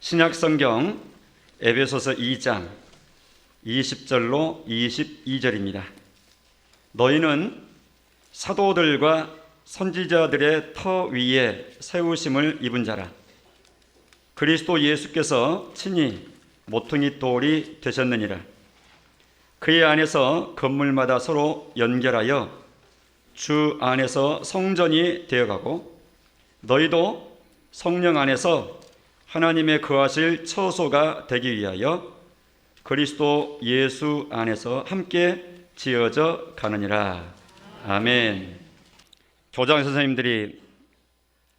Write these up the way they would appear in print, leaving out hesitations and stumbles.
신약성경 에베소서 2장 20절로 22절입니다. 너희는 사도들과 선지자들의 터 위에 세우심을 입은 자라. 그리스도 예수께서 친히 모퉁이 돌이 되셨느니라. 그의 안에서 건물마다 서로 연결하여 주 안에서 성전이 되어가고 너희도 성령 안에서 하나님의 거하실 처소가 되기 위하여 그리스도 예수 안에서 함께 지어져 가느니라. 아멘. 교장 선생님들이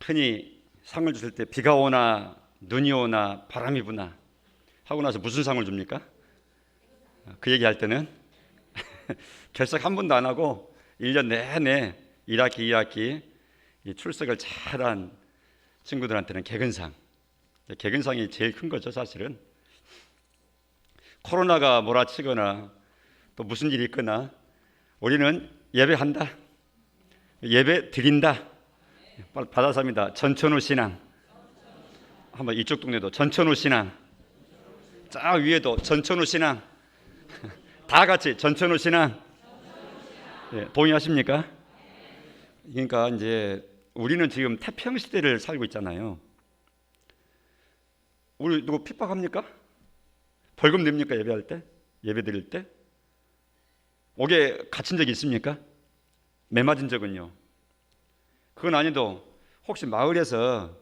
흔히 상을 주실 때 비가 오나 눈이 오나 바람이 부나 하고 나서 무슨 상을 줍니까? 그 얘기할 때는 결석 한 번도 안 하고 1년 내내 1학기 2학기 출석을 잘한 친구들한테는 개근상. 개근상이 제일 큰 거죠. 사실은 코로나가 몰아치거나 또 무슨 일이 있거나 우리는 예배한다, 예배 드린다, 받아삽니다. 전천후 신앙. 한번 이쪽 동네도 전천후 신앙, 쫙 위에도 전천후 신앙, 다 같이 전천후 신앙. 네, 동의하십니까? 그러니까 이제 우리는 지금 태평 시대를 살고 있잖아요. 우리 누구 핍박합니까? 벌금 냅니까? 예배할 때? 예배 드릴 때? 옥에 갇힌 적이 있습니까? 매 맞은 적은요? 그건 아니도 혹시 마을에서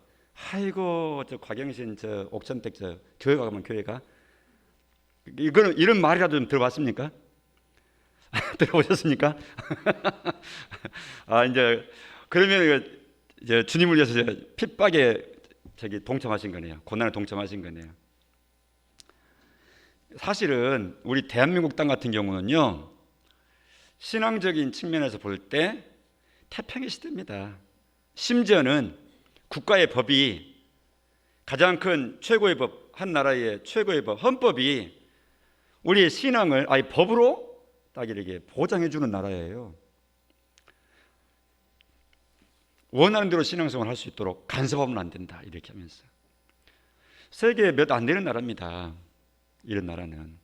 아이고 저 곽영신 저 옥천댁 저 교회 가면 교회가 이거는 이런 말이라도 좀 들어봤습니까? 들어보셨습니까? 이제 그러면 이제 주님을 위해서 핍박에 동참하신 거네요. 고난에 동참하신 거네요. 사실은 우리 대한민국 땅 같은 경우는요, 신앙적인 측면에서 볼 때 태평의 시대입니다. 심지어는 국가의 법이 가장 큰 최고의 법, 한 나라의 최고의 법, 헌법이 우리의 신앙을 아예 법으로 딱 이렇게 보장해 주는 나라예요. 원하는 대로 신앙생활을 할 수 있도록 간섭하면 안 된다 이렇게 하면서 세계에 몇 안 되는 나라입니다. 이런 나라는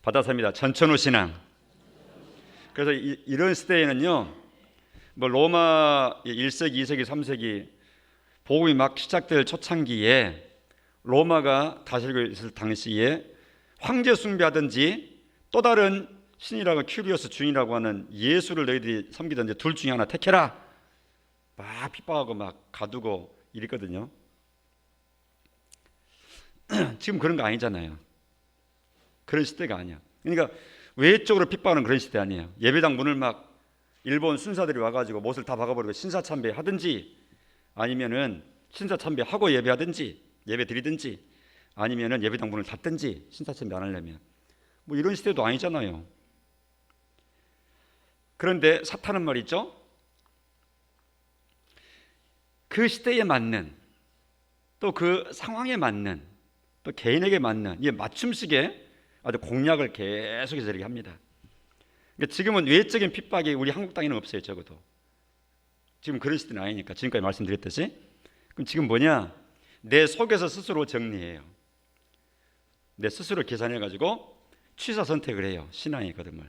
받아삽니다. 전천후 신앙. 그래서 이런 시대에는요, 뭐 로마 1세기, 2세기, 3세기 복음이 막 시작될 초창기에 로마가 다스리고 있을 당시에 황제 숭배하든지 또 다른 신이라고 큐리오스 주인이라고 하는 예수를 너희들이 섬기든지 둘 중에 하나 택해라. 막 핍박하고 막 가두고 이랬거든요. 지금 그런 거 아니잖아요. 그런 시대가 아니야. 그러니까 외적으로 핍박하는 그런 시대 아니에요. 예배당 문을 막 일본 순사들이 와가지고 못을 다 박아버리고 신사참배 하든지 아니면은 신사참배 하고 예배하든지 예배 드리든지 아니면은 예배당 문을 닫든지 신사참배 안 하려면 뭐 이런 시대도 아니잖아요. 그런데 사탄은 말이죠, 그 시대에 맞는 또 그 상황에 맞는 또 개인에게 맞는 이 맞춤식의 아주 공략을 계속해서 이렇게 합니다. 그러니까 지금은 외적인 핍박이 우리 한국 땅에는 없어요. 적어도 지금 그런 시대는 아니니까 지금까지 말씀드렸듯이. 그럼 지금 뭐냐, 내 속에서 스스로 정리해요. 내 스스로 계산해가지고 취사 선택을 해요. 신앙의 걸음을.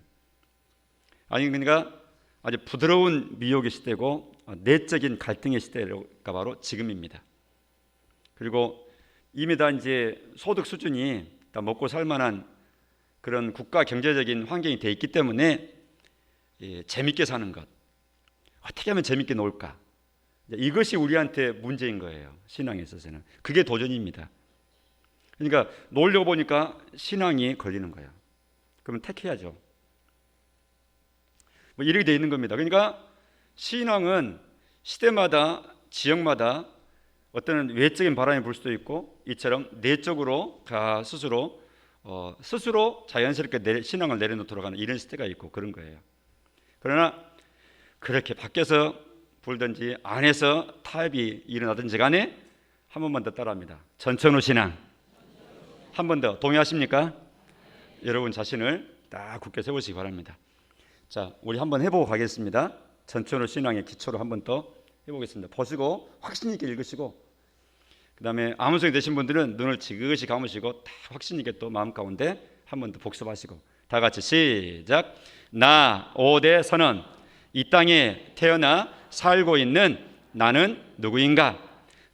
아니 그러니까 아주 부드러운 미혹의 시대고 내적인 갈등의 시대가 바로 지금입니다. 그리고 이미 다 이제 소득 수준이 다 먹고 살만한 그런 국가 경제적인 환경이 돼 있기 때문에 재밌게 사는 것, 어떻게 하면 재밌게 놀까, 이것이 우리한테 문제인 거예요. 신앙에 있어서는 그게 도전입니다. 그러니까 놀려고 보니까 신앙이 걸리는 거예요. 그러면 택해야죠. 뭐 이렇게 돼 있는 겁니다. 그러니까 신앙은 시대마다 지역마다 어떤 외적인 바람이 불 수도 있고 이처럼 내적으로 다 스스로 자연스럽게 신앙을 내려놓도록 하는 이런 시대가 있고 그런 거예요. 그러나 그렇게 밖에서 불든지 안에서 타협이 일어나든지 간에 한 번만 더 따라합니다. 전천후 신앙. 한 번 더 동의하십니까? 여러분 자신을 딱 굳게 세우시기 바랍니다. 자, 우리 한번 해보고 가겠습니다. 전천후 신앙의 기초로 한번 더 해보겠습니다. 보시고 확신 있게 읽으시고 그 다음에 아무성이 되신 분들은 눈을 지그시 감으시고 딱 확신 있게 또 마음 가운데 한 번 더 복습하시고, 다 같이 시작. 나 오대 선언. 이 땅에 태어나 살고 있는 나는 누구인가?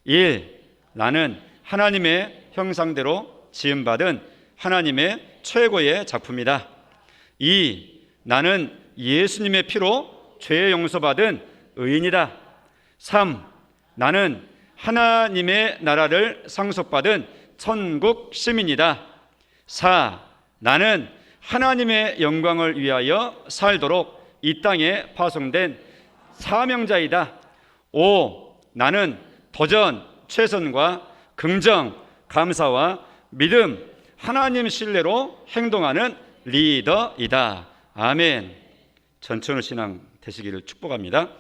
1. 나는 하나님의 형상대로 지음받은 하나님의 최고의 작품이다. 2. 나는 예수님의 피로 죄 용서받은 의인이다. 3. 나는 하나님의 나라를 상속받은 천국 시민이다. 4. 나는 하나님의 영광을 위하여 살도록 이 땅에 파송된 사명자이다. 5. 나는 도전, 최선과 긍정, 감사와 믿음, 하나님 신뢰로 행동하는 리더이다. 아멘. 전천후 신앙 되시기를 축복합니다.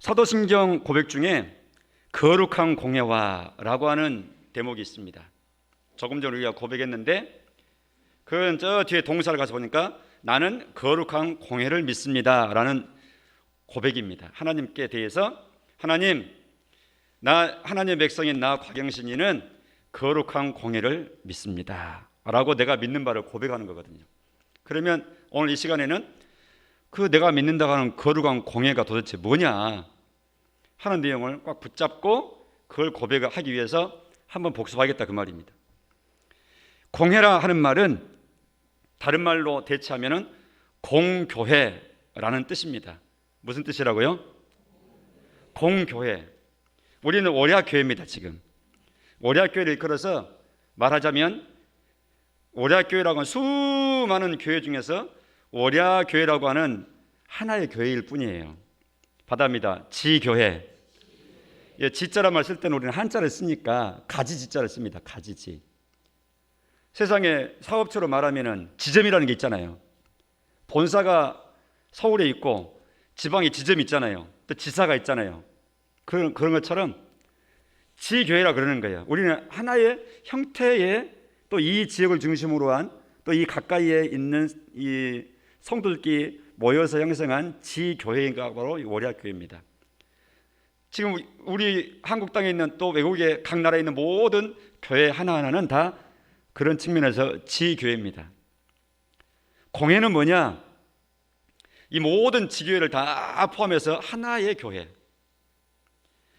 사도신경 고백 중에 거룩한 공예화라고 하는 대목이 있습니다. 조금 전에 우리가 고백했는데 그건 저 뒤에 동사를 가서 보니까 나는 거룩한 공예를 믿습니다 라는 고백입니다. 하나님께 대해서 하나님, 하나님의 백성인 나 곽영신이는 거룩한 공예를 믿습니다 라고 내가 믿는 바를 고백하는 거거든요. 그러면 오늘 이 시간에는 그 내가 믿는다고 하는 거룩한 공예가 도대체 뭐냐 하는 내용을 꽉 붙잡고 그걸 고백하기 위해서 한번 복습하겠다 그 말입니다. 공예라 하는 말은 다른 말로 대체하면 공교회라는 뜻입니다. 무슨 뜻이라고요? 공교회. 우리는 오략교회입니다. 지금 오략교회를 이끌어서 말하자면 오략교회라고 하는 수많은 교회 중에서 오략교회라고 하는 하나의 교회일 뿐이에요. 받아입니다. 지교회. 예, 지자란 말 쓸 때는 우리는 한자를 쓰니까 가지지자를 씁니다. 가지지. 세상에 사업처로 말하면은 지점이라는 게 있잖아요. 본사가 서울에 있고 지방에 지점이 있잖아요. 또 지사가 있잖아요. 그런 것처럼 지교회라 그러는 거예요. 우리는 하나의 형태의 또 이 지역을 중심으로 한 또 이 가까이에 있는 이 성도들끼리 모여서 형성한 지교회가 바로 오략교회입니다. 지금 우리 한국 땅에 있는 또 외국의 각 나라에 있는 모든 교회 하나하나는 다 그런 측면에서 지교회입니다. 공예는 뭐냐? 이 모든 지교회를 다 포함해서 하나의 교회.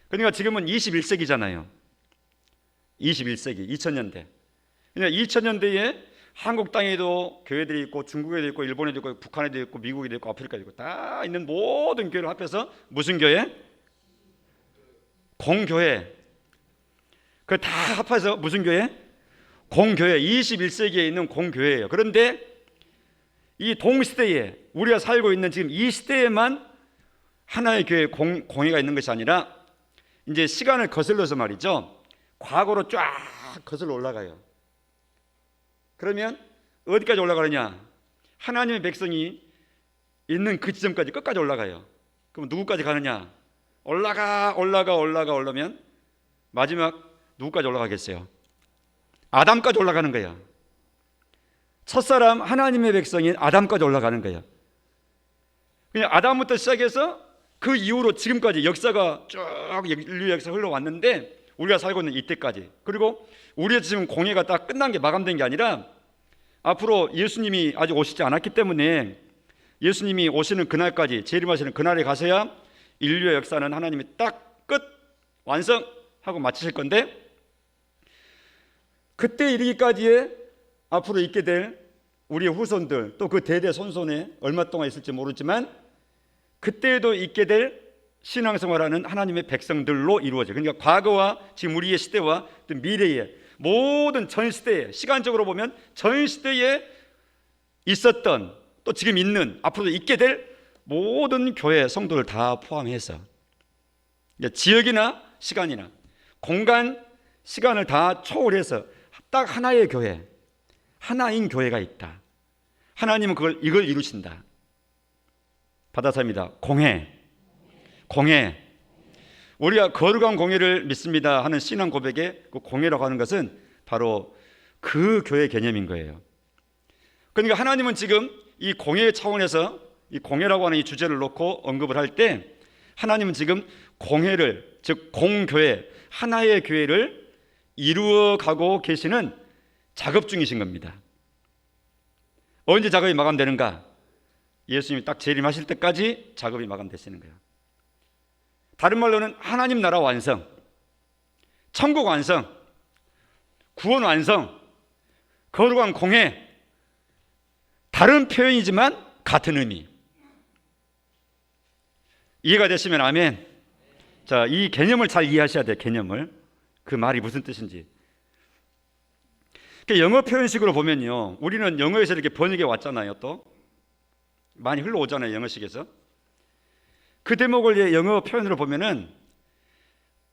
그러니까 지금은 21세기잖아요. 21세기, 2000년대. 그러니까 2000년대에 한국 땅에도 교회들이 있고 중국에도 있고 일본에도 있고 북한에도 있고 미국에도 있고 아프리카에도 있고 다 있는 모든 교회를 합해서 무슨 교회? 공교회. 그 다 합해서 무슨 교회? 공교회. 21세기에 있는 공교회예요. 그런데 이 동시대에 우리가 살고 있는 지금 이 시대에만 하나의 교회 공회가 있는 것이 아니라 이제 시간을 거슬러서 말이죠. 과거로 쫙 거슬러 올라가요. 그러면 어디까지 올라가느냐? 하나님의 백성이 있는 그 지점까지 끝까지 올라가요. 그럼 누구까지 가느냐? 올라가면 마지막 누구까지 올라가겠어요? 아담까지 올라가는 거야. 첫사람 하나님의 백성인 아담까지 올라가는 거야. 그냥 아담부터 시작해서 그 이후로 지금까지 역사가 쭉 인류 역사 흘러왔는데 우리가 살고 있는 이때까지, 그리고 우리의 지금 공예가 딱 끝난 게 마감된 게 아니라 앞으로 예수님이 아직 오시지 않았기 때문에 예수님이 오시는 그날까지, 재림하시는 그날에 가서야 인류의 역사는 하나님이 딱 끝 완성하고 마치실 건데, 그때 이르기까지에 앞으로 있게 될 우리의 후손들, 또 그 대대 손손에 얼마 동안 있을지 모르지만 그때에도 있게 될 신앙생활하는 하나님의 백성들로 이루어져요. 그러니까 과거와 지금 우리의 시대와 또 미래의 모든 전 시대에, 시간적으로 보면 전 시대에 있었던, 또 지금 있는, 앞으로도 있게 될 모든 교회 성도를 다 포함해서 지역이나 시간이나 공간, 시간을 다 초월해서 딱 하나의 교회, 하나인 교회가 있다. 하나님은 이걸 이루신다. 받아서입니다. 공예. 우리가 거룩한 공예를 믿습니다 하는 신앙 고백에 그 공예라고 하는 것은 바로 그 교회 개념인 거예요. 그러니까 하나님은 지금 이 공예 차원에서 이 공예라고 하는 이 주제를 놓고 언급을 할 때 하나님은 지금 공예를, 즉 공교회, 하나의 교회를 이루어가고 계시는 작업 중이신 겁니다. 언제 작업이 마감되는가? 예수님이 딱 재림하실 때까지 작업이 마감되시는 거예요. 다른 말로는 하나님 나라 완성, 천국 완성, 구원 완성, 거룩한 공회, 다른 표현이지만 같은 의미. 이해가 되시면 아멘. 자, 이 개념을 잘 이해하셔야 돼요. 개념을. 그 말이 무슨 뜻인지. 영어 표현식으로 보면요, 우리는 영어에서 이렇게 번역해 왔잖아요. 또 많이 흘러오잖아요, 영어식에서. 그 대목을 영어 표현으로 보면은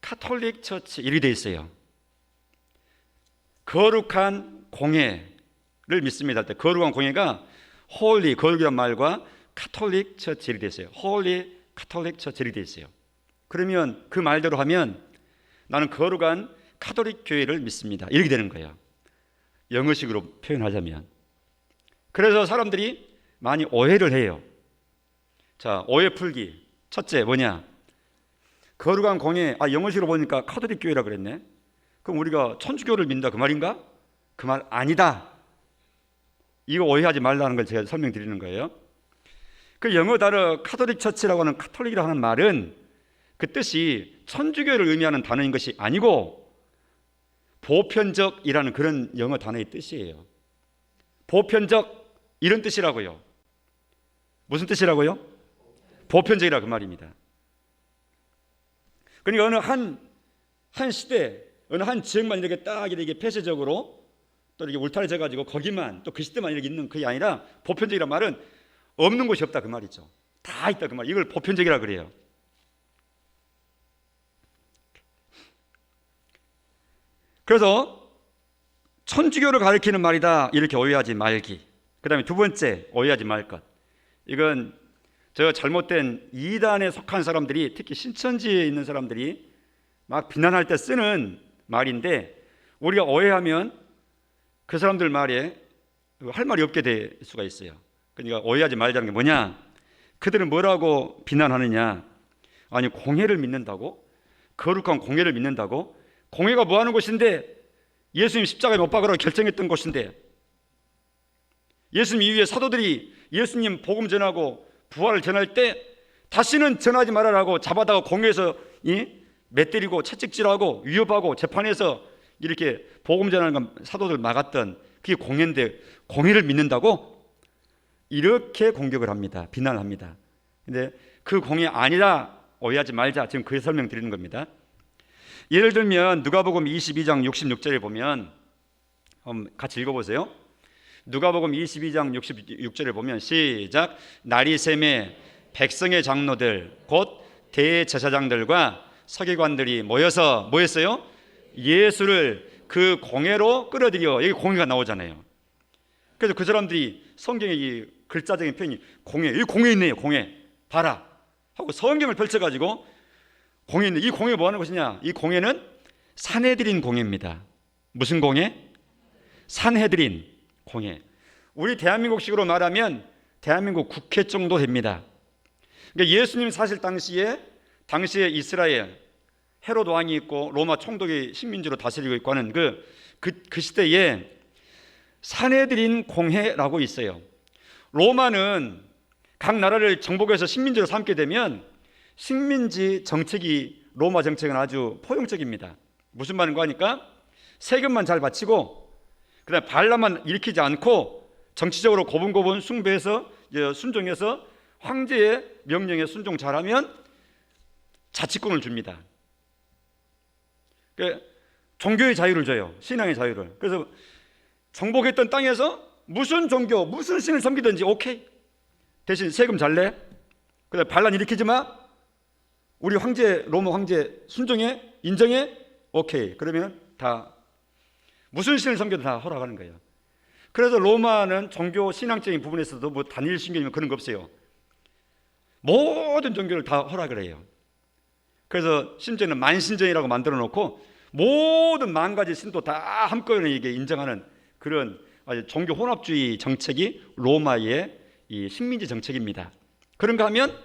카톨릭 처치 이렇게 돼 있어요. 거룩한 공회를 믿습니다. 때 거룩한 공회가 홀리, 거룩이란 말과 카톨릭 처치 이렇게 돼 있어요. 홀리 카톨릭 처치 이렇게 돼 있어요. 그러면 그 말대로 하면 나는 거룩한 카톨릭 교회를 믿습니다, 이렇게 되는 거예요. 영어식으로 표현하자면. 그래서 사람들이 많이 오해를 해요. 자, 오해 풀기. 첫째 뭐냐? 거룩한 공회, 영어식으로 보니까 카톨릭 교회라 그랬네. 그럼 우리가 천주교를 믿는다 그 말인가? 그 말 아니다. 이거 오해하지 말라는 걸 제가 설명드리는 거예요. 그 영어 단어 카톨릭 처치라고 하는 카톨릭이라고 하는 말은 그 뜻이 천주교를 의미하는 단어인 것이 아니고 보편적이라는 그런 영어 단어의 뜻이에요. 보편적 이런 뜻이라고요. 무슨 뜻이라고요? 보편적이라 그 말입니다. 그러니까 어느 한 시대, 어느 한 지역만 이렇게 딱 이렇게 폐쇄적으로 또 이렇게 울타리져 가지고 거기만 또 그 시대만 이렇게 있는 그게 아니라, 보편적이란 말은 없는 곳이 없다 그 말이죠. 다 있다 그 말. 이걸 보편적이라 그래요. 그래서 천주교를 가리키는 말이다 이렇게 오해하지 말기. 그 다음에 두 번째 오해하지 말 것. 이건 저 잘못된 이단에 속한 사람들이, 특히 신천지에 있는 사람들이 막 비난할 때 쓰는 말인데, 우리가 오해하면 그 사람들 말에 할 말이 없게 될 수가 있어요. 그러니까 오해하지 말자는 게 뭐냐? 그들은 뭐라고 비난하느냐? 아니, 공회를 믿는다고? 거룩한 공회를 믿는다고? 공회가 뭐 하는 곳인데? 예수님 십자가에 못 박으라고 결정했던 곳인데, 예수님 이후에 사도들이 예수님 복음 전하고 부활을 전할 때 다시는 전하지 말아라고 잡아다가 공회에서 맷때리고 채찍질하고 위협하고 재판에서 이렇게 복음 전하는 건 사도들 막았던 그게 공회인데, 공회를 믿는다고? 이렇게 공격을 합니다. 비난을 합니다. 근데 그 공회 아니라 오해하지 말자, 지금 그 설명 드리는 겁니다. 예를 들면 누가복음 22장 66절에 보면, 같이 읽어보세요. 누가복음 22장 66절에 보면 시작. 날이 새매 백성의 장로들 곧 대제사장들과 서기관들이 모여서 뭐 했어요? 예수를 그 공회로 끌어들여. 여기 공회가 나오잖아요. 그래서 그 사람들이 성경의 이 글자적인 표현이 공회, 여기 공회 있네요. 공회 봐라 하고 성경을 펼쳐가지고 공회 있네. 이 공회가 뭐 하는 것이냐? 이 공회는 산헤드린 공회입니다. 무슨 공회? 산헤드린 공회. 우리 대한민국식으로 말하면 대한민국 국회 정도 됩니다. 그러니까 예수님 사실 당시에 이스라엘 헤롯 왕이 있고 로마 총독이 식민지로 다스리고 있고 하는 그 시대에 산헤드린 공회라고 있어요. 로마는 각 나라를 정복해서 식민지로 삼게 되면 식민지 정책이, 로마 정책은 아주 포용적입니다. 무슨 말인가 하니까 세금만 잘 바치고 그다음에 반란만 일으키지 않고 정치적으로 고분고분 숭배해서 순종해서 황제의 명령에 순종 잘하면 자치권을 줍니다. 그러니까 종교의 자유를 줘요. 신앙의 자유를. 그래서 정복했던 땅에서 무슨 종교, 무슨 신을 섬기든지 오케이. 대신 세금 잘 내. 그다음에 반란 일으키지 마. 우리 황제, 로마 황제 순종해, 인정해, 오케이. 그러면 다 무슨 신을 섬겨도 다 허락하는 거예요. 그래서 로마는 종교 신앙적인 부분에서도 뭐 단일 신경이면 그런 거 없어요. 모든 종교를 다 허락을 해요. 그래서 심지어는 만신전이라고 만들어 놓고 모든 만 가지 신도 다 한꺼번에 이게 인정하는 그런 종교 혼합주의 정책이 로마의 이 식민지 정책입니다. 그런가 하면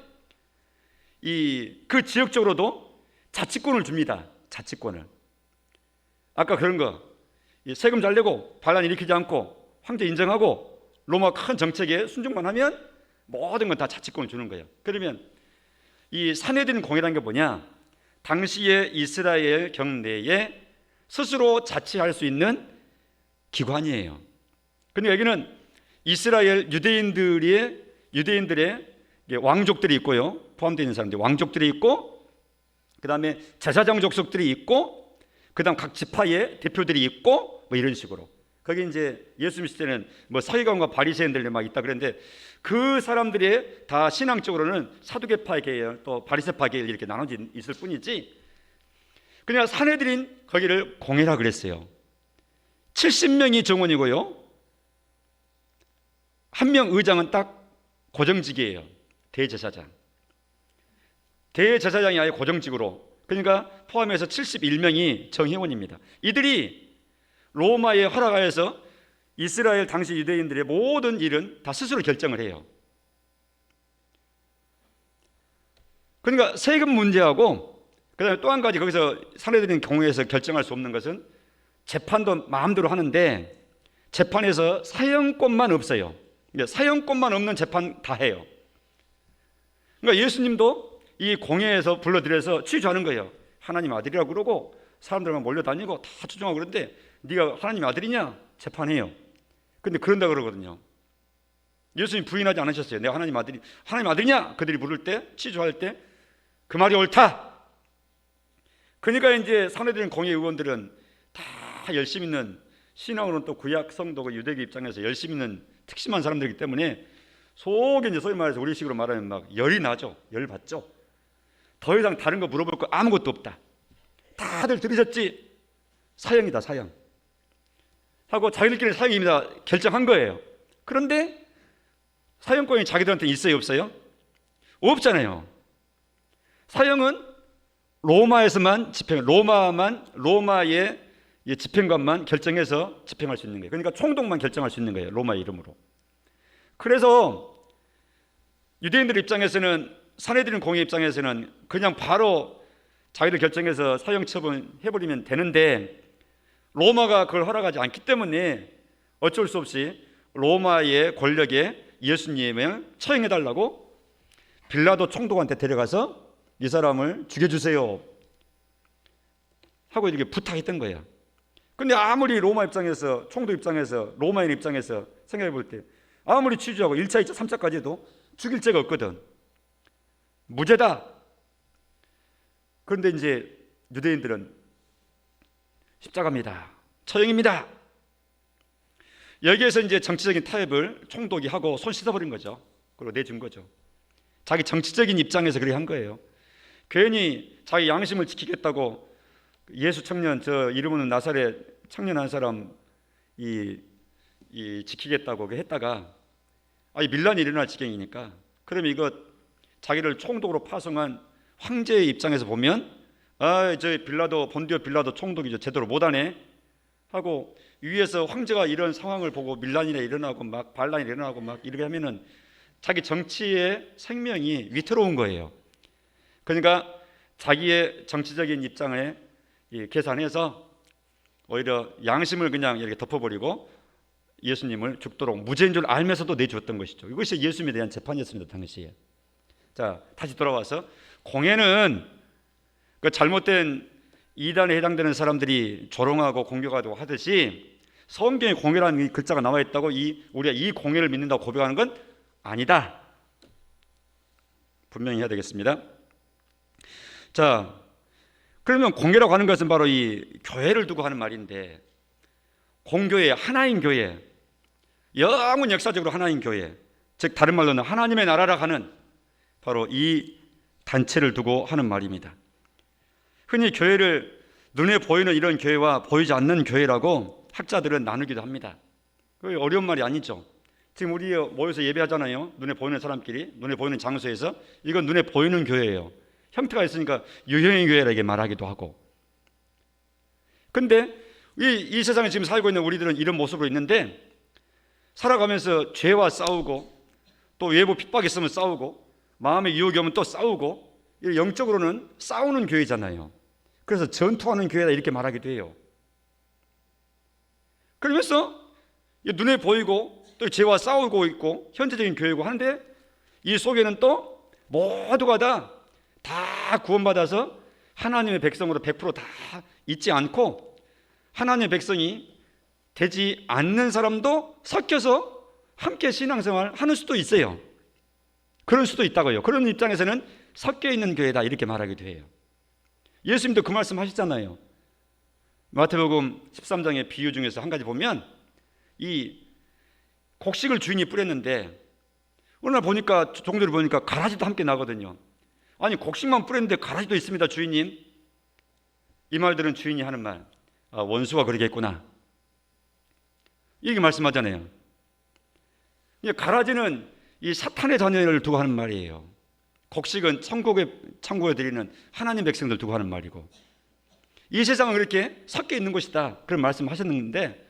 그 지역적으로도 자치권을 줍니다. 자치권을. 아까 그런 거, 세금 잘 내고 반란 일으키지 않고 황제 인정하고 로마 큰 정책에 순종만 하면 모든 건 다 자치권을 주는 거예요. 그러면 이 산헤드린 공회라는 게 뭐냐? 당시의 이스라엘 경내에 스스로 자치할 수 있는 기관이에요. 근데 여기는 이스라엘 유대인들의 왕족들이 있고요, 포함되어 있는 사람들, 왕족들이 있고, 그 다음에 제사장 족속들이 있고, 그 다음 각 지파의 대표들이 있고, 뭐 이런 식으로. 거기 이제 예수님 시대는 뭐 서기관과 바리새인들이 막 있다 그랬는데, 그 사람들이 다 신앙적으로는 사두개파 계열 또 바리새파 계열 이렇게 나눠져 있을 뿐이지, 그냥 산헤드린 거기를 공회라 그랬어요. 70명이 정원이고요, 한 명 의장은 딱 고정직이에요. 대제사장. 대제사장이 아예 고정직으로, 그러니까 포함해서 71명이 정회원입니다. 이들이 로마의 허락하에서 이스라엘 당시 유대인들의 모든 일은 다 스스로 결정을 해요. 그러니까 세금 문제하고, 그 다음에 또 한 가지 거기서 산헤드린 경우에서 결정할 수 없는 것은 재판도 마음대로 하는데 재판에서 사형권만 없어요. 사형권만 없는 재판 다 해요. 그러니까 예수님도 이 공회에서 불러들여서 취조하는 거예요. 하나님 아들이라고 그러고 사람들만 몰려다니고 다 추종하고 그러는데 네가 하나님 아들이냐? 재판해요. 근데 그런다 그러거든요. 예수님 부인하지 않으셨어요. 내가 하나님 아들이냐? 그들이 물을 때, 취조할 때 그 말이 옳다. 그러니까 이제 산헤드린 공회 의원들은 다 열심 있는, 신앙으로는 또 구약 성도고 유대교 입장에서 열심 있는 특심한 사람들이기 때문에 속에 이제 소위 말해서 우리식으로 말하면 막 열이 나죠. 열 받죠. 더 이상 다른 거 물어볼 거 아무것도 없다. 다들 들으셨지? 사형이다, 사형. 하고 자기들끼리 사형입니다 결정한 거예요. 그런데 사형권이 자기들한테 있어요, 없어요? 없잖아요. 사형은 로마에서만 로마의 집행관만 결정해서 집행할 수 있는 거예요. 그러니까 총독만 결정할 수 있는 거예요, 로마의 이름으로. 그래서 유대인들 입장에서는, 산헤드린 공회 입장에서는 그냥 바로 자기들 결정해서 사형 처분해버리면 되는데, 로마가 그걸 허락하지 않기 때문에 어쩔 수 없이 로마의 권력에 예수님을 처형해달라고 빌라도 총독한테 데려가서 이 사람을 죽여주세요 하고 이렇게 부탁했던 거예요. 근데 아무리 로마 입장에서, 총독 입장에서, 로마인 입장에서 생각해 볼 때 아무리 취조하고 1차, 2차, 3차까지 해도 죽일 죄가 없거든. 무죄다. 그런데 이제 유대인들은 십자가입니다, 처형입니다. 여기에서 이제 정치적인 타협을 총독이 하고 손 씻어버린 거죠. 그리고 내준 거죠. 자기 정치적인 입장에서 그렇게 한 거예요. 괜히 자기 양심을 지키겠다고 예수 청년, 저 이름 없는 나사렛 청년 한 사람 이 지키겠다고 했다가 밀란이 일어날 지경이니까, 그럼 이거 자기를 총독으로 파송한 황제의 입장에서 보면 저 빌라도, 본디오 빌라도 총독이죠, 제대로 못하네 하고, 위에서 황제가 이런 상황을 보고 밀란이 일어나고 막 반란이 일어나고 막 이렇게 하면은 자기 정치의 생명이 위태로운 거예요. 그러니까 자기의 정치적인 입장에 계산해서 오히려 양심을 그냥 이렇게 덮어버리고 예수님을 죽도록 무죄인 줄 알면서도 내주었던 것이죠. 이것이 예수님에 대한 재판이었습니다, 당시에. 자, 다시 돌아와서 공회는 그 잘못된 이단에 해당되는 사람들이 조롱하고 공격하고 하듯이 성경에 공회라는 글자가 나와 있다고 우리가 이 공회를 믿는다고 고백하는 건 아니다. 분명히 해야 되겠습니다. 자, 그러면 공회라고 하는 것은 바로 이 교회를 두고 하는 말인데, 공교회, 하나인 교회, 영원 역사적으로 하나인 교회, 즉 다른 말로는 하나님의 나라라 하는 바로 이 단체를 두고 하는 말입니다. 흔히 교회를 눈에 보이는 이런 교회와 보이지 않는 교회라고 학자들은 나누기도 합니다. 그게 어려운 말이 아니죠. 지금 우리 모여서 예배하잖아요. 눈에 보이는 사람끼리, 눈에 보이는 장소에서. 이건 눈에 보이는 교회예요. 형태가 있으니까 유형의 교회라고 말하기도 하고. 근데 이 세상에 지금 살고 있는 우리들은 이런 모습으로 있는데, 살아가면서 죄와 싸우고, 또 외부 핍박이 있으면 싸우고, 마음의 유혹이 오면 또 싸우고, 영적으로는 싸우는 교회잖아요. 그래서 전투하는 교회다 이렇게 말하기도 해요. 그러면서 눈에 보이고 또 죄와 싸우고 있고 현재적인 교회고 하는데 이 속에는 또 모두가 다 구원받아서 하나님의 백성으로 100% 다 있지 않고 하나님의 백성이 되지 않는 사람도 섞여서 함께 신앙생활 하는 수도 있어요. 그럴 수도 있다고요. 그런 입장에서는 섞여 있는 교회다 이렇게 말하기도 해요. 예수님도 그 말씀 하시잖아요. 마태복음 13장의 비유 중에서 한 가지 보면 이 곡식을 주인이 뿌렸는데 어느 날 보니까 종들을 보니까 가라지도 함께 나거든요. 아니 곡식만 뿌렸는데 가라지도 있습니다 주인님. 이 말들은 주인이 하는 말, 원수가 그러겠구나 이렇게 말씀하잖아요. 가라지는 이 사탄의 자녀를 두고 하는 말이에요. 곡식은 천국에 드리는 하나님 백성들 두고 하는 말이고 이 세상은 그렇게 섞여 있는 것이다 그런 말씀하셨는데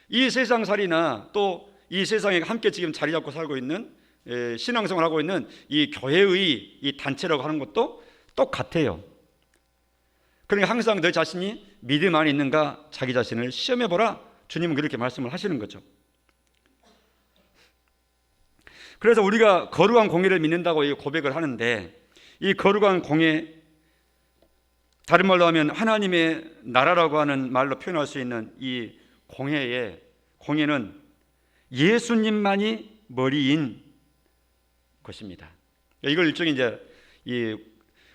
이 세상살이나 또 이 세상에 함께 지금 자리 잡고 살고 있는 신앙생활을 하고 있는 이 교회의 이 단체라고 하는 것도 똑같아요. 그러니까 항상 너 자신이 믿음 안에 있는가 자기 자신을 시험해보라 주님은 그렇게 말씀을 하시는 거죠. 그래서 우리가 거룩한 공예를 믿는다고 고백을 하는데 이 거룩한 공예 다른 말로 하면 하나님의 나라라고 하는 말로 표현할 수 있는 이 공예는 예수님만이 머리인 것입니다. 이걸 일종의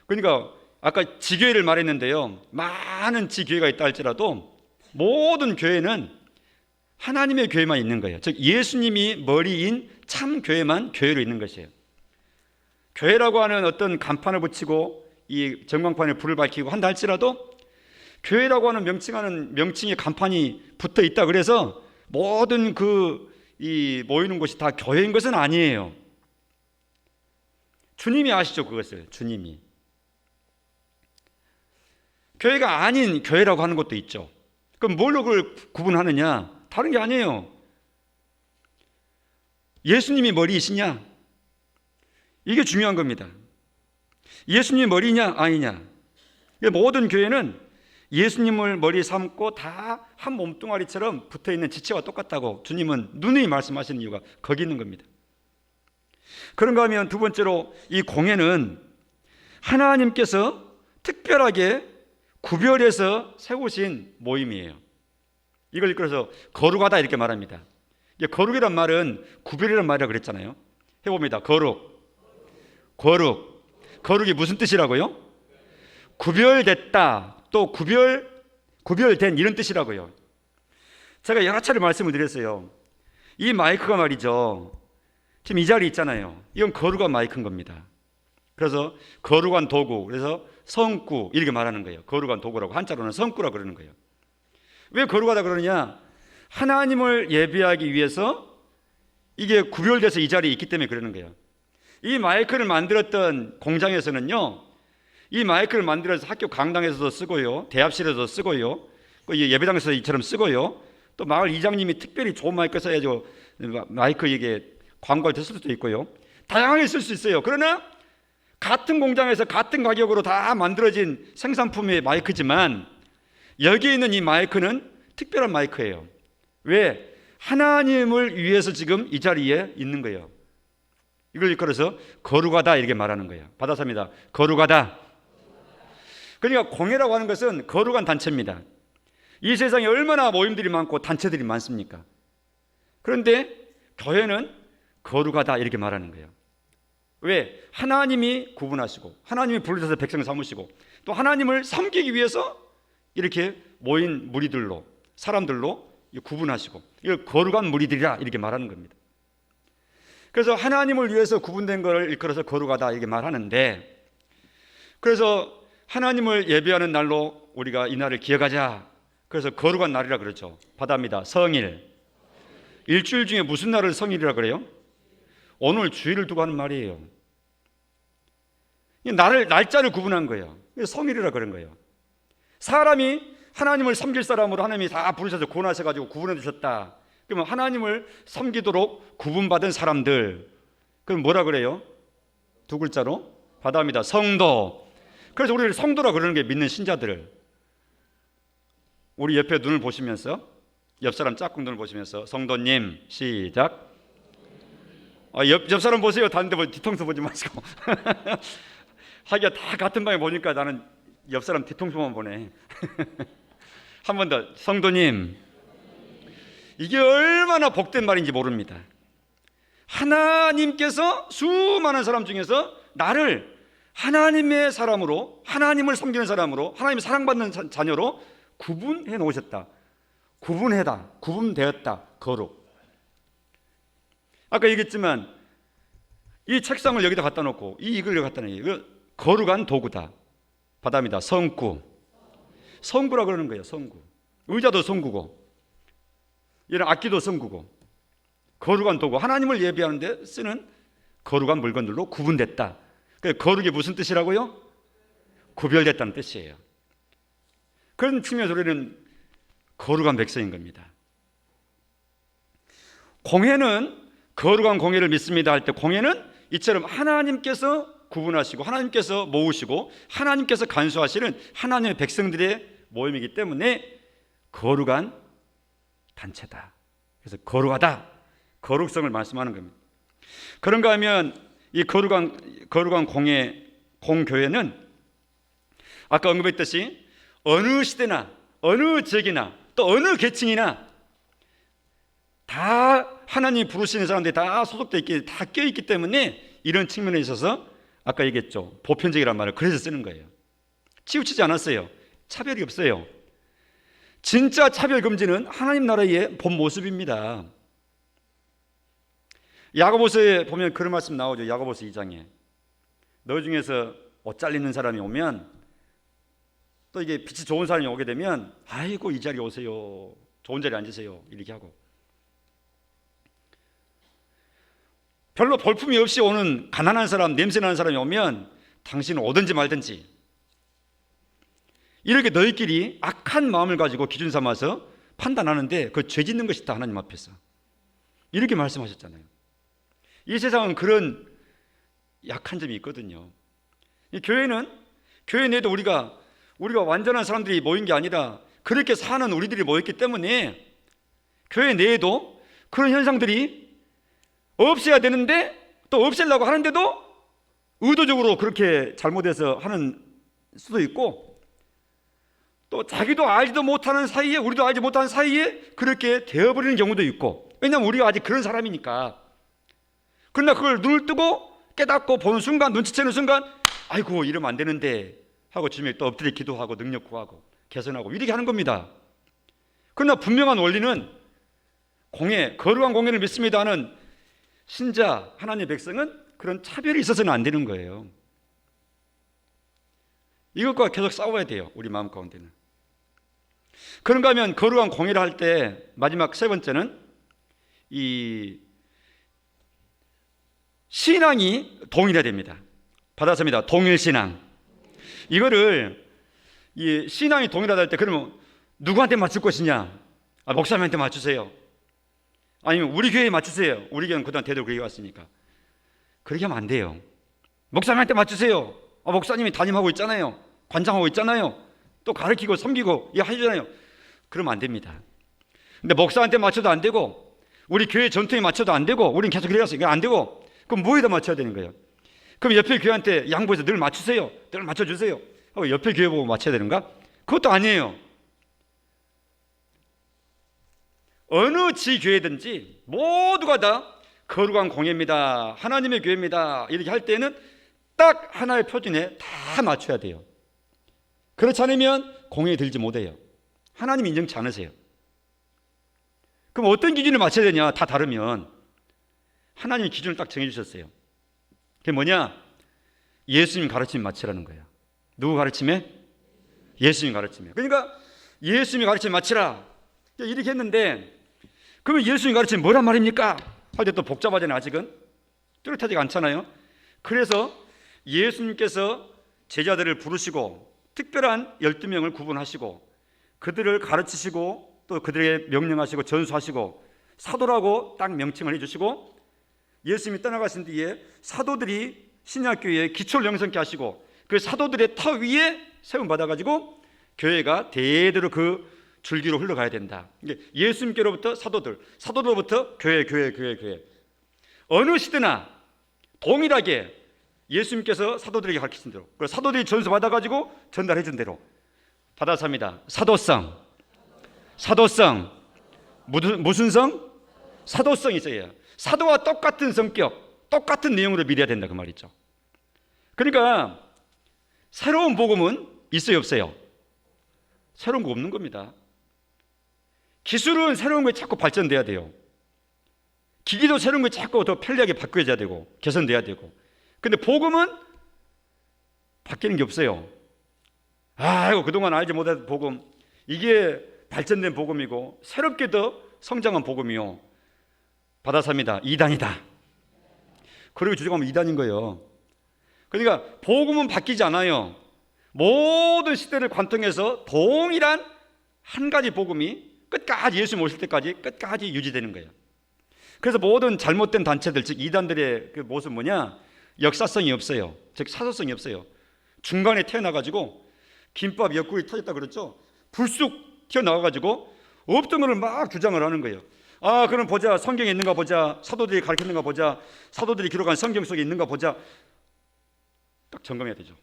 그러니까 아까 지교회를 말했는데요. 많은 지교회가 있다 할지라도 모든 교회는 하나님의 교회만 있는 거예요. 즉 예수님이 머리인 참 교회만 교회로 있는 것이에요. 교회라고 하는 어떤 간판을 붙이고 이 전광판에 불을 밝히고 한다 할지라도 교회라고 하는 명칭의 간판이 붙어 있다 그래서 모든 이 모이는 곳이 다 교회인 것은 아니에요. 주님이 아시죠 그것을. 주님이 교회가 아닌 교회라고 하는 것도 있죠. 그럼 뭘로 그걸 구분하느냐? 다른 게 아니에요. 예수님이 머리이시냐? 이게 중요한 겁니다. 예수님이 머리냐 아니냐? 모든 교회는 예수님을 머리 삼고 다 한 몸뚱아리처럼 붙어있는 지체와 똑같다고 주님은 누누이 말씀하시는 이유가 거기 있는 겁니다. 그런가 하면 두 번째로 이 공예는 하나님께서 특별하게 구별해서 세우신 모임이에요. 이걸 이끌어서 거룩하다 이렇게 말합니다. 거룩이란 말은 구별이란 말이라고 그랬잖아요. 해봅니다. 거룩이 무슨 뜻이라고요? 구별됐다 또 구별된 이런 뜻이라고요. 제가 여러 차례 말씀을 드렸어요. 이 마이크가 말이죠. 지금 이 자리에 있잖아요. 이건 거룩한 마이크인 겁니다. 그래서 거룩한 도구, 그래서 성구 이렇게 말하는 거예요. 거룩한 도구라고 한자로는 성구라고 그러는 거예요. 왜 거룩하다 그러느냐? 하나님을 예배하기 위해서 이게 구별돼서 이 자리에 있기 때문에 그러는 거예요. 이 마이크를 만들었던 공장에서는요, 이 마이크를 만들어서 학교 강당에서도 쓰고요, 대합실에서도 쓰고요, 예배당에서 이처럼 쓰고요, 또 마을 이장님이 특별히 좋은 마이크 써야죠. 마이크 이게 광고를 됐을 수도 있고요. 다양하게 쓸 수 있어요. 그러나 같은 공장에서 같은 가격으로 다 만들어진 생산품의 마이크지만 여기에 있는 이 마이크는 특별한 마이크예요. 왜? 하나님을 위해서 지금 이 자리에 있는 거예요. 이걸 이끌어서 거룩하다 이렇게 말하는 거예요. 받아삽니다. 거룩하다. 그러니까 공예라고 하는 것은 거룩한 단체입니다. 이 세상에 얼마나 모임들이 많고 단체들이 많습니까? 그런데 교회는 거룩하다 이렇게 말하는 거예요. 왜? 하나님이 구분하시고 하나님이 부르셔서 백성을 삼으시고 또 하나님을 섬기기 위해서 이렇게 모인 무리들로 사람들로 구분하시고 이걸 거룩한 무리들이라 이렇게 말하는 겁니다. 그래서 하나님을 위해서 구분된 것을 일컬어서 거룩하다 이렇게 말하는데, 그래서 하나님을 예배하는 날로 우리가 이 날을 기억하자. 그래서 거룩한 날이라 그러죠. 받아합니다. 성일. 일주일 중에 무슨 날을 성일이라 그래요? 오늘 주일을 두고 하는 말이에요. 날짜를 구분한 거예요. 성일이라 그런 거예요. 사람이 하나님을 섬길 사람으로 하나님이 다 부르셔서 구원하셔가지고 구분해 주셨다. 그러면 하나님을 섬기도록 구분받은 사람들, 그럼 뭐라 그래요? 두 글자로 받아합니다. 성도. 그래서 우리를 성도라 그러는 게 믿는 신자들을. 우리 옆에 눈을 보시면서, 옆 사람 짝꿍 눈을 보시면서 성도님 시작. 옆 사람 보세요. 다른 데 뒤통수 보지 마시고. 하기가 다 같은 방에 보니까 나는 옆 사람 뒤통수만 보네. 한 번 더. 성도님. 이게 얼마나 복된 말인지 모릅니다. 하나님께서 수많은 사람 중에서 나를 하나님의 사람으로, 하나님을 섬기는 사람으로, 하나님의 사랑받는 자녀로 구분해 놓으셨다. 구분되었다. 거룩. 아까 얘기했지만 이 책상을 여기다 갖다 놓고 이걸 여기 갖다 놓고 거룩한 도구다. 바다입니다. 성구라 그러는 거예요. 성구. 의자도 성구고, 이런 악기도 성구고, 거룩한 도구, 하나님을 예배하는데 쓰는 거룩한 물건들로 구분됐다. 거룩이 무슨 뜻이라고요? 구별됐다는 뜻이에요. 그런 측면에서 우리는 거룩한 백성인 겁니다. 공회는 거룩한 공회를 믿습니다 할 때, 공회는 이처럼 하나님께서 구분하시고 하나님께서 모으시고 하나님께서 간수하시는 하나님의 백성들의 모임이기 때문에 거룩한 단체다. 그래서 거룩하다, 거룩성을 말씀하는 겁니다. 그런가 하면 이 거룩한 공교회는 아까 언급했듯이 어느 시대나 어느 지역이나 또 어느 계층이나 다 하나님이 부르시는 사람들이 다 소속되어 있기, 다 껴있기 때문에 이런 측면에 있어서 아까 얘기했죠. 보편적이란 말을 그래서 쓰는 거예요. 치우치지 않았어요. 차별이 없어요. 진짜 차별 금지는 하나님 나라의 본 모습입니다. 야고보서에 보면 그런 말씀 나오죠. 야고보서 2장에 너 중에서 옷 잘리는 사람이 오면, 또 이게 빛이 좋은 사람이 오게 되면 아이고 이 자리에 오세요, 좋은 자리에 앉으세요, 이렇게 하고, 별로 볼품이 없이 오는 가난한 사람, 냄새나는 사람이 오면 당신은 오든지 말든지, 이렇게 너희끼리 악한 마음을 가지고 기준 삼아서 판단하는데 그 죄 짓는 것이다, 하나님 앞에서. 이렇게 말씀하셨잖아요. 이 세상은 그런 약한 점이 있거든요. 이 교회는, 교회 내에도 우리가 완전한 사람들이 모인 게 아니라 그렇게 사는 우리들이 모였기 때문에 교회 내에도 그런 현상들이 없애야 되는데, 또 없애려고 하는데도 의도적으로 그렇게 잘못해서 하는 수도 있고, 또 자기도 알지도 못하는 사이에, 우리도 알지 못하는 사이에 그렇게 되어버리는 경우도 있고, 왜냐하면 우리가 아직 그런 사람이니까. 그러나 그걸 눈을 뜨고 깨닫고 보는 순간, 눈치채는 순간, 아이고 이러면 안 되는데 하고 주님께 또 엎드려 기도하고 능력 구하고 개선하고 이렇게 하는 겁니다. 그러나 분명한 원리는 거룩한 공예를 믿습니다 하는 신자, 하나님의 백성은 그런 차별이 있어서는 안 되는 거예요. 이것과 계속 싸워야 돼요, 우리 마음 가운데는. 그런가 하면 거룩한 공예를 할 때 마지막 세 번째는 이 신앙이 동일해야 됩니다. 받았습니다. 동일신앙. 이거를 이 신앙이 동일하다 할 때, 그러면 누구한테 맞출 것이냐? 목사님한테 맞추세요. 아니면 우리 교회에 맞추세요. 우리 교회는 그동안 대대로 그렇게 왔으니까. 그렇게 하면 안 돼요. 목사님한테 맞추세요. 목사님이 담임하고 있잖아요. 관장하고 있잖아요. 또 가르치고 섬기고 이거 하잖아요. 그러면 안 됩니다. 근데 목사한테 맞춰도 안 되고, 우리 교회 전통에 맞춰도 안 되고, 우리는 계속 그래왔어요. 이거 안 되고, 그럼 뭐에다 맞춰야 되는 거예요? 그럼 옆에 교회한테 양보해서 늘 맞추세요, 늘 맞춰주세요 하고 옆에 교회 보고 맞춰야 되는가? 그것도 아니에요. 어느 지교회든지 모두가 다 거룩한 공예입니다, 하나님의 교회입니다 이렇게 할 때는 딱 하나의 표준에 다 맞춰야 돼요. 그렇지 않으면 공예에 들지 못해요. 하나님 인정치 않으세요. 그럼 어떤 기준을 맞춰야 되냐? 다 다르면 하나님이 기준을 딱 정해주셨어요. 그게 뭐냐? 예수님 가르침에 맞추라는 거예요. 누구 가르침에? 예수님 가르침에. 그러니까 예수님이 가르침에 맞추라 이렇게 했는데, 그러면 예수님 가르침이 뭐란 말입니까? 할 때 또 복잡하잖아요. 아직은 뚜렷하지가 않잖아요. 그래서 예수님께서 제자들을 부르시고 특별한 12명을 구분하시고 그들을 가르치시고 또 그들에게 명령하시고 전수하시고 사도라고 딱 명칭을 해주시고, 예수님이 떠나가신 뒤에 사도들이 신약교회에 기초를 영성케 하시고 그 사도들의 터 위에 세움 받아가지고 교회가 대대로 그 줄기로 흘러가야 된다. 예수님께로부터 사도들, 사도로부터 교회. 어느 시대나 동일하게 예수님께서 사도들에게 가르치신 대로, 그리고 사도들이 전수 받아가지고 전달해 준 대로 받아서 합니다. 사도성. 무슨 성? 사도성이 있어야. 사도와 똑같은 성격, 똑같은 내용으로 믿어야 된다 그 말이죠. 그러니까 새로운 복음은 있어요, 없어요? 새로운 거 없는 겁니다. 기술은 새로운 거에 자꾸 발전돼야 돼요. 기기도 새로운 거에 자꾸 더 편리하게 바뀌어야 되고 개선돼야 되고. 근데 복음은 바뀌는 게 없어요. 이거 그동안 알지 못했던 복음, 이게 발전된 복음이고 새롭게 더 성장한 복음이요. 받아서 합니다. 이단이다. 그리고 주장하면 이단인 거예요. 그러니까 복음은 바뀌지 않아요. 모든 시대를 관통해서 동일한 한 가지 복음이 끝까지 예수님 오실 때까지 끝까지 유지되는 거예요. 그래서 모든 잘못된 단체들, 즉 이단들의 그 모습 뭐냐? 역사성이 없어요. 즉 사도성이 없어요. 중간에 태어나가지고 김밥 옆구리 터졌다 그랬죠. 불쑥 튀어나와가지고 없던 것을 막 주장을 하는 거예요. 그럼 보자, 성경에 있는가 보자, 사도들이 가르쳤는가 보자, 사도들이 기록한 성경 속에 있는가 보자. 딱 점검해야 되죠.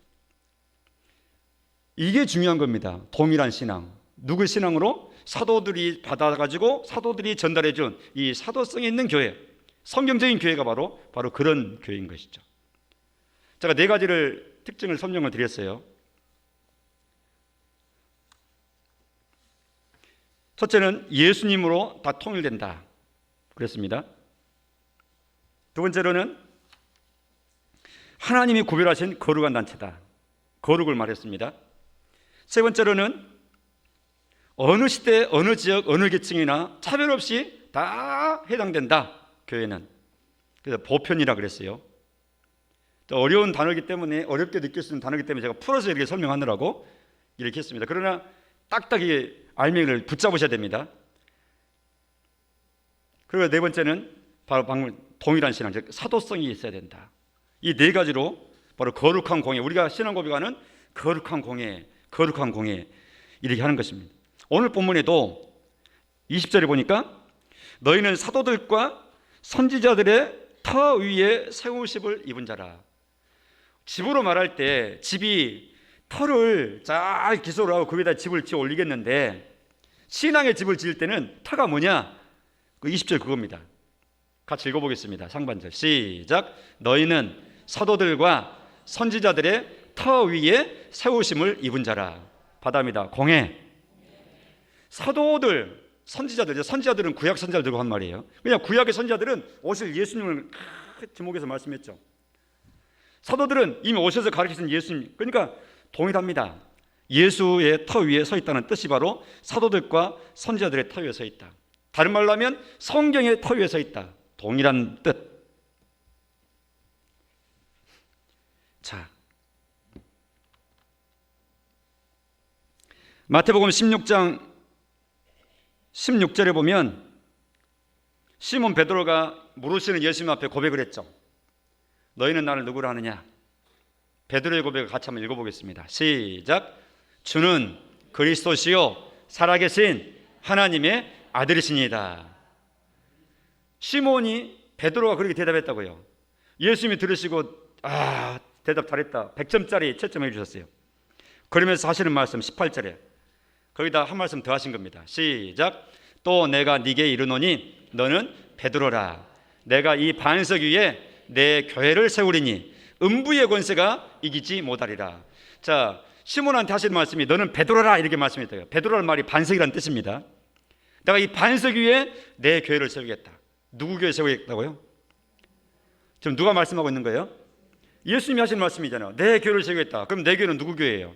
이게 중요한 겁니다. 동일한 신앙. 누구 신앙으로? 사도들이 받아가지고 사도들이 전달해준 이 사도성이 있는 교회, 성경적인 교회가 바로 그런 교회인 것이죠. 제가 네 가지를 특징을 설명을 드렸어요. 첫째는 예수님으로 다 통일된다 그랬습니다. 두 번째로는 하나님이 구별하신 거룩한 단체다, 거룩을 말했습니다. 세 번째로는 어느 시대, 어느 지역, 어느 계층이나 차별 없이 다 해당된다, 교회는. 그래서 보편이라 그랬어요. 어려운 단어이기 때문에, 어렵게 느낄 수 있는 단어이기 때문에 제가 풀어서 이렇게 설명하느라고 이렇게 했습니다. 그러나 딱딱이 알맹이를 붙잡으셔야 됩니다. 그리고 네 번째는 바로 방금 동일한 신앙, 즉 사도성이 있어야 된다. 이 네 가지로 바로 거룩한 공예, 우리가 신앙 고백하는 거룩한 공예 이렇게 하는 것입니다. 오늘 본문에도 20절에 보니까 너희는 사도들과 선지자들의 터 위에 세우심을 입은 자라. 집으로 말할 때 집이 터를 잘 기소를 하고 거기다 집을 지어 올리겠는데, 신앙의 집을 지을 때는 터가 뭐냐? 그 20절 그겁니다. 같이 읽어보겠습니다. 상반절 시작. 너희는 사도들과 선지자들의 터 위에 세우심을 입은 자라. 바다입니다. 공예. 사도들, 선지자들은 구약 선지자를 들고 한 말이에요. 그냥 구약의 선지자들은 오실 예수님을 지목해서 말씀했죠. 사도들은 이미 오셔서 가르치신 예수님, 그러니까 동일합니다. 예수의 터 위에 서 있다는 뜻이 바로 사도들과 선지자들의 터 위에 서 있다. 다른 말로 하면 성경의 터 위에 서 있다. 동일한 뜻. 자, 마태복음 16장 16절에 보면 시몬 베드로가 물으시는 예수님 앞에 고백을 했죠. 너희는 나를 누구로 하느냐? 베드로의 고백을 같이 한번 읽어보겠습니다. 시작. 주는 그리스도시요 살아계신 하나님의 아들이시니이다. 시몬이 베드로가 그렇게 대답했다고요. 예수님이 들으시고 대답 잘했다, 100점짜리 채점해 주셨어요. 그러면서 하시는 말씀 18절에 거기다 한 말씀 더 하신 겁니다. 시작. 또 내가 네게 이르노니 너는 베드로라. 내가 이 반석 위에 내 교회를 세우리니 음부의 권세가 이기지 못하리라. 자, 시몬한테 하시는 말씀이 너는 베드로라 이렇게 말씀했대요. 베드로라는 말이 반석이라는 뜻입니다. 내가 이 반석 위에 내 교회를 세우겠다. 누구 교회 세우겠다고요? 지금 누가 말씀하고 있는 거예요? 예수님이 하시는 말씀이잖아요. 내 교회를 세우겠다. 그럼 내 교회는 누구 교회예요?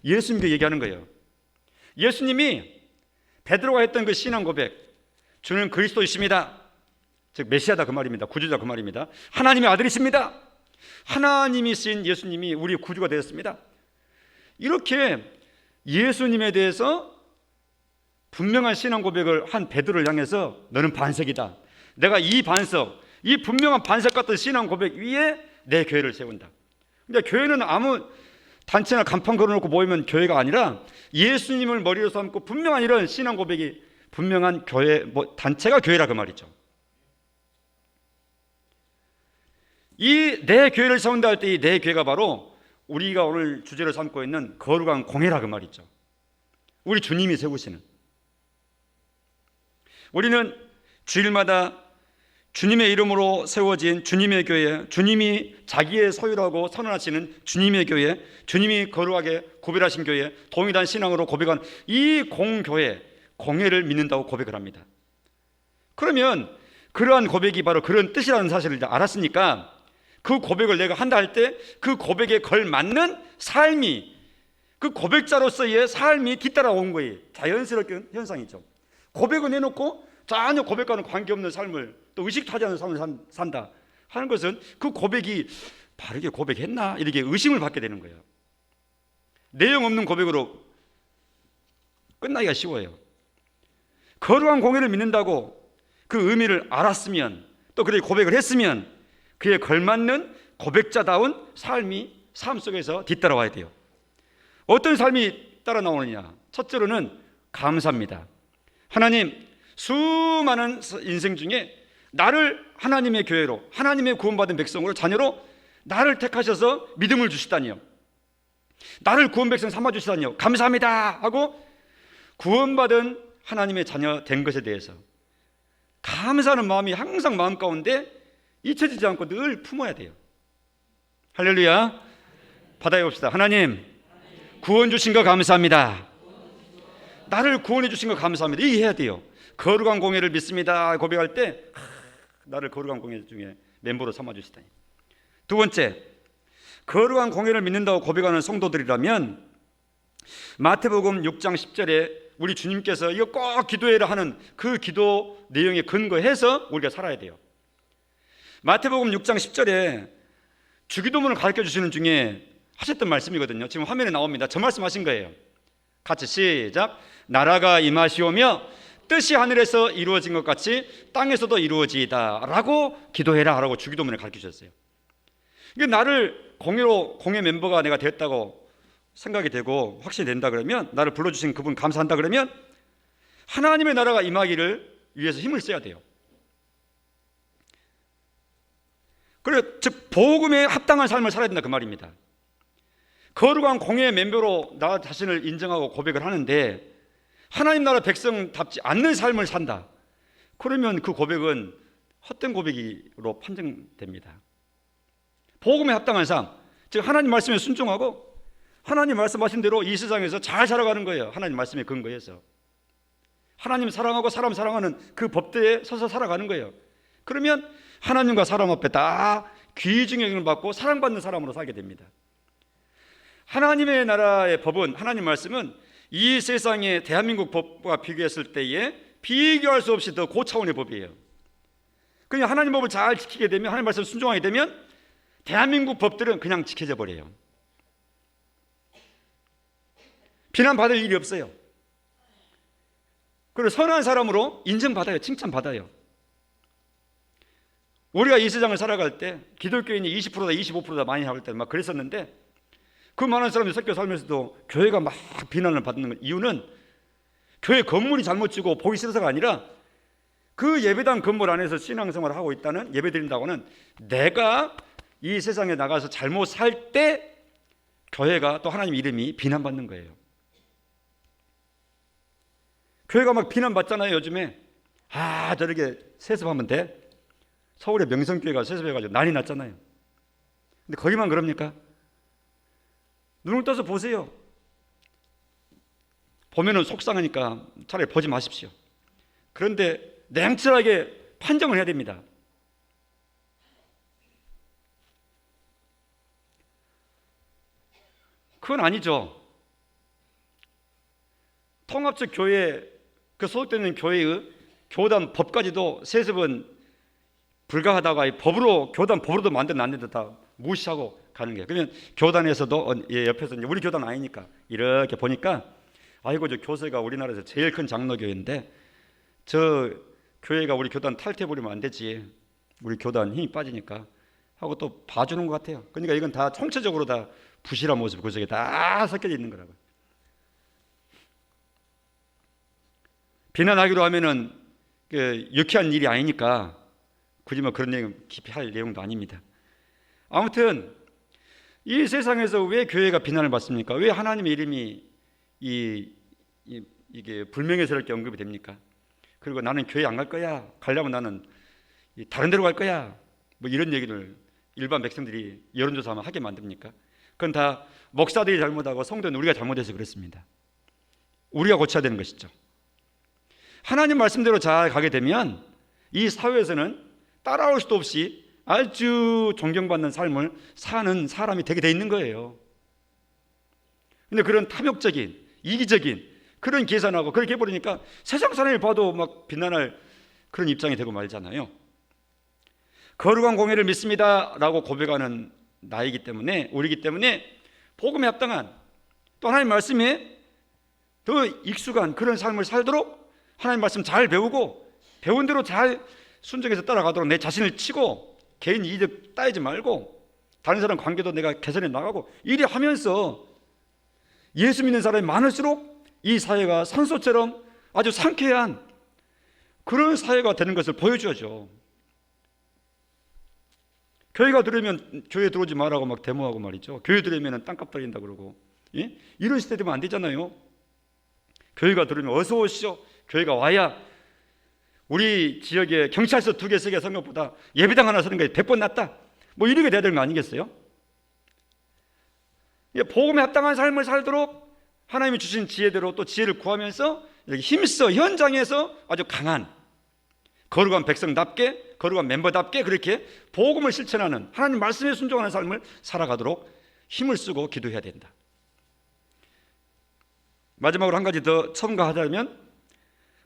예수님께 얘기하는 거예요. 예수님이 베드로가 했던 그 신앙 고백, 주는 그리스도이십니다, 즉 메시아다 그 말입니다. 구주자 그 말입니다. 하나님의 아들이십니다. 하나님이 쓰인 예수님이 우리의 구주가 되었습니다. 이렇게 예수님에 대해서 분명한 신앙 고백을 한 베드로를 향해서 너는 반석이다. 내가 이 반석, 이 분명한 반석 같은 신앙 고백 위에 내 교회를 세운다. 근데 교회는 아무 단체나 간판 걸어놓고 모이면 교회가 아니라 예수님을 머리로 삼고 분명한 이런 신앙 고백이 분명한 교회, 단체가 교회라 그 말이죠. 이 내 교회를 세운다 할 때 이 내 교회가 바로 우리가 오늘 주제로 삼고 있는 거룩한 공예라 그 말이죠. 우리 주님이 세우시는. 우리는 주일마다 주님의 이름으로 세워진 주님의 교회, 주님이 자기의 소유라고 선언하시는 주님의 교회, 주님이 거룩하게 구별하신 교회, 동일한 신앙으로 고백한 이 공교회, 공예를 믿는다고 고백을 합니다. 그러면 그러한 고백이 바로 그런 뜻이라는 사실을 알았으니까 그 고백을 내가 한다 할 때 그 고백에 걸맞는 삶이, 그 고백자로서의 삶이 뒤따라온 거예요. 자연스러운 현상이죠. 고백을 내놓고 전혀 고백과는 관계없는 삶을, 또 의식도 하지 않는 삶을 산다 하는 것은 그 고백이 바르게 고백했나 이렇게 의심을 받게 되는 거예요. 내용 없는 고백으로 끝나기가 쉬워요. 거룩한 공예를 믿는다고 그 의미를 알았으면, 또 그렇게 고백을 했으면 그에 걸맞는 고백자다운 삶이 삶 속에서 뒤따라와야 돼요. 어떤 삶이 따라 나오느냐? 첫째로는 감사입니다. 하나님, 수많은 인생 중에 나를 하나님의 교회로, 하나님의 구원받은 백성으로, 자녀로 나를 택하셔서 믿음을 주시다니요, 나를 구원 백성 삼아주시다니요, 감사합니다 하고 구원받은 하나님의 자녀 된 것에 대해서 감사하는 마음이 항상 마음 가운데 잊혀지지 않고 늘 품어야 돼요. 할렐루야. 받아봅시다. 하나님, 구원 주신 거 감사합니다. 나를 구원해 주신 거 감사합니다. 이게 해야 돼요. 거룩한 공예를 믿습니다 고백할 때 나를 거룩한 공예 중에 멤버로 삼아주시다니. 두 번째, 거룩한 공예를 믿는다고 고백하는 성도들이라면 마태복음 6장 10절에 우리 주님께서 이거 꼭 기도해라 하는 그 기도 내용에 근거해서 우리가 살아야 돼요. 마태복음 6장 10절에 주기도문을 가르쳐 주시는 중에 하셨던 말씀이거든요. 지금 화면에 나옵니다. 저 말씀하신 거예요. 같이 시작. 나라가 임하시오며 뜻이 하늘에서 이루어진 것 같이 땅에서도 이루어지이다 라고 기도해라 라고 주기도문을 가르쳐 주셨어요. 이게 나를 공예 멤버가 내가 됐다고 생각이 되고 확신이 된다 그러면, 나를 불러주신 그분 감사한다 그러면 하나님의 나라가 임하기를 위해서 힘을 써야 돼요. 그래서 즉 복음에 합당한 삶을 살아야 된다 그 말입니다. 거룩한 공예 멤버로 나 자신을 인정하고 고백을 하는데 하나님 나라 백성답지 않는 삶을 산다, 그러면 그 고백은 헛된 고백으로 판정됩니다. 복음에 합당한 삶, 즉 하나님 말씀에 순종하고 하나님 말씀하신 대로 이 세상에서 잘 살아가는 거예요. 하나님 말씀에 근거해서 하나님 사랑하고 사람 사랑하는 그 법대에 서서 살아가는 거예요. 그러면 하나님과 사람 앞에 다 귀중형을 받고 사랑받는 사람으로 살게 됩니다. 하나님의 나라의 법은, 하나님 말씀은 이 세상의 대한민국 법과 비교했을 때에 비교할 수 없이 더 고차원의 법이에요. 그냥 하나님 법을 잘 지키게 되면, 하나님 말씀을 순종하게 되면 대한민국 법들은 그냥 지켜져 버려요. 비난받을 일이 없어요. 그리고 선한 사람으로 인정받아요. 칭찬받아요. 우리가 이 세상을 살아갈 때 기독교인이 20%다 25%다 많이 할 때 막 그랬었는데, 그 많은 사람들이 섞여 살면서도 교회가 막 비난을 받는 이유는 교회 건물이 잘못 지고 보기 싫어서가 아니라 그 예배당 건물 안에서 신앙생활을 하고 있다는, 예배드린다고는 내가 이 세상에 나가서 잘못 살 때 교회가 또 하나님 이름이 비난받는 거예요. 교회가 막 비난받잖아요. 요즘에 저렇게 세습하면 돼? 서울의 명성교회가 세습해가지고 난리 났잖아요. 근데 거기만 그럽니까? 눈을 떠서 보세요. 보면은 속상하니까 차라리 보지 마십시오. 그런데 냉철하게 판정을 해야 됩니다. 그건 아니죠. 통합적 교회, 그 소속되는 교회의 교단 법까지도 세습은 불가하다가 법으로, 교단 법으로도 만들어놨는데 다 무시하고 가는 거예요. 그러면 교단에서도 옆에서 우리 교단 아니니까 이렇게 보니까 아이고 저 교세가 우리나라에서 제일 큰 장로교회인데 저 교회가 우리 교단 탈퇴해버리면 안 되지, 우리 교단 힘이 빠지니까 하고 또 봐주는 것 같아요. 그러니까 이건 다 총체적으로 다 부실한 모습이 그 속에 다 섞여져 있는 거라고요. 비난하기로 하면은 유쾌한 일이 아니니까 굳이 뭐 그런 내용 깊이 할 내용도 아닙니다. 아무튼 이 세상에서 왜 교회가 비난을 받습니까? 왜 하나님의 이름이 이게 불명예스럽게 언급이 됩니까? 그리고 나는 교회 안 갈 거야. 가려면 나는 다른 데로 갈 거야. 뭐 이런 얘기를 일반 백성들이 여론조사하면 하게 만듭니까? 그건 다 목사들이 잘못하고 성도는 우리가 잘못해서 그렇습니다. 우리가 고쳐야 되는 것이죠. 하나님 말씀대로 잘 가게 되면 이 사회에서는 따라올 수도 없이 아주 존경받는 삶을 사는 사람이 되게 돼 있는 거예요. 근데 그런 탐욕적인, 이기적인 그런 계산하고 그렇게 해버리니까 세상 사람이 봐도 막 비난할 그런 입장이 되고 말잖아요. 거룩한 공예를 믿습니다 라고 고백하는 나이기 때문에, 우리이기 때문에 복음에 합당한, 또 하나님 말씀에 더 익숙한 그런 삶을 살도록 하나님 말씀 잘 배우고 배운 대로 잘 순종해서 따라가도록 내 자신을 치고 개인 이득 따지지 말고 다른 사람 관계도 내가 개선해 나가고 이리 하면서 예수 믿는 사람이 많을수록 이 사회가 산소처럼 아주 상쾌한 그런 사회가 되는 것을 보여줘야죠. 교회가 들으면 교회 들어오지 말라고 막 데모하고 말이죠. 교회 들으면 땅값 떨린다 그러고, 예? 이런 시대 되면 안 되잖아요. 교회가 들으면 어서 오시오. 교회가 와야 우리 지역에 경찰서 2개, 3개 선 것보다 예배당 하나 서는 게 100번 낫다. 뭐 이렇게 돼야 되는 거 아니겠어요? 복음에 합당한 삶을 살도록 하나님이 주신 지혜대로 또 지혜를 구하면서 힘써 현장에서 아주 강한 거룩한 백성답게, 거룩한 멤버답게 그렇게 복음을 실천하는, 하나님 말씀에 순종하는 삶을 살아가도록 힘을 쓰고 기도해야 된다. 마지막으로 한 가지 더 첨가하자면,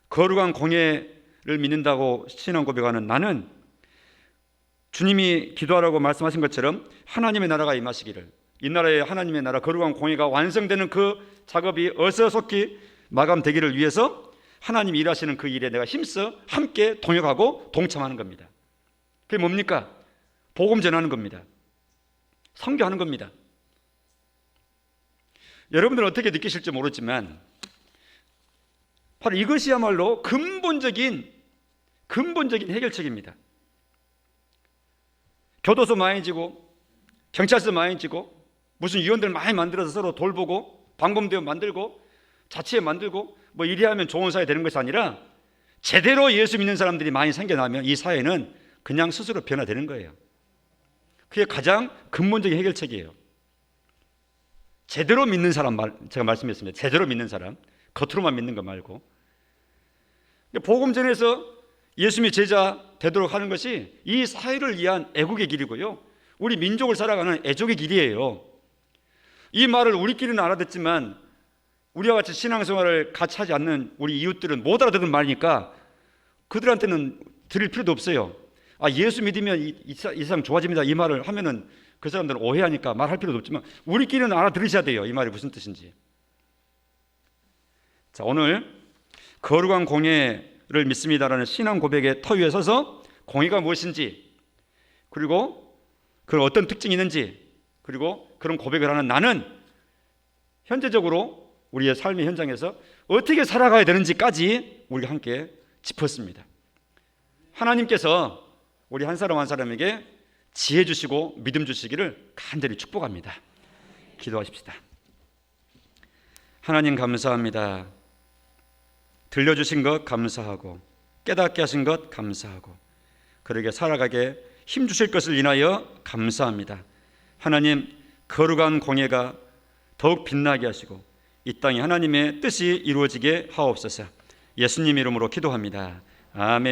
거룩한 공예를 믿는다고 신앙 고백하는 나는 주님이 기도하라고 말씀하신 것처럼 하나님의 나라가 임하시기를, 이 나라에 하나님의 나라 거룩한 공예가 완성되는 그 작업이 어서속히 마감되기를 위해서 하나님이 일하시는 그 일에 내가 힘써 함께 동역하고 동참하는 겁니다. 그게 뭡니까? 복음 전하는 겁니다. 선교하는 겁니다. 여러분들은 어떻게 느끼실지 모르지만 바로 이것이야말로 근본적인 해결책입니다. 교도소 많이 지고 경찰서 많이 지고 무슨 위원들 많이 만들어서 서로 돌보고 방범대원 만들고 자치회 만들고 뭐 이리 하면 좋은 사회 되는 것이 아니라 제대로 예수 믿는 사람들이 많이 생겨나면 이 사회는 그냥 스스로 변화되는 거예요. 그게 가장 근본적인 해결책이에요. 제대로 믿는 사람, 제가 말씀했습니다. 제대로 믿는 사람, 겉으로만 믿는 거 말고. 복음 전해서 예수님의 제자 되도록 하는 것이 이 사회를 위한 애국의 길이고요, 우리 민족을 살아가는 애족의 길이에요. 이 말을 우리끼리는 알아듣지만 우리와 같이 신앙생활을 같이 하지 않는 우리 이웃들은 못 알아듣는 말이니까 그들한테는 들을 필요도 없어요. 아, 예수 믿으면 이 세상 좋아집니다, 이 말을 하면은 그 사람들은 오해하니까 말할 필요도 없지만 우리끼리는 알아들으셔야 돼요. 이 말이 무슨 뜻인지. 자, 오늘 거룩한 공예를 믿습니다라는 신앙 고백의 터 위에 서서 공예가 무엇인지, 그리고 그 어떤 특징이 있는지, 그리고 그런 고백을 하는 나는 현재적으로 우리의 삶의 현장에서 어떻게 살아가야 되는지까지 우리가 함께 짚었습니다. 하나님께서 우리 한 사람 한 사람에게 지혜 주시고 믿음 주시기를 간절히 축복합니다. 기도하십시다. 하나님 감사합니다. 들려주신 것 감사하고 깨닫게 하신 것 감사하고 그러게 살아가게 힘 주실 것을 인하여 감사합니다. 하나님, 거룩한 공예가 더욱 빛나게 하시고 이 땅에 하나님의 뜻이 이루어지게 하옵소서. 예수님 이름으로 기도합니다. 아멘.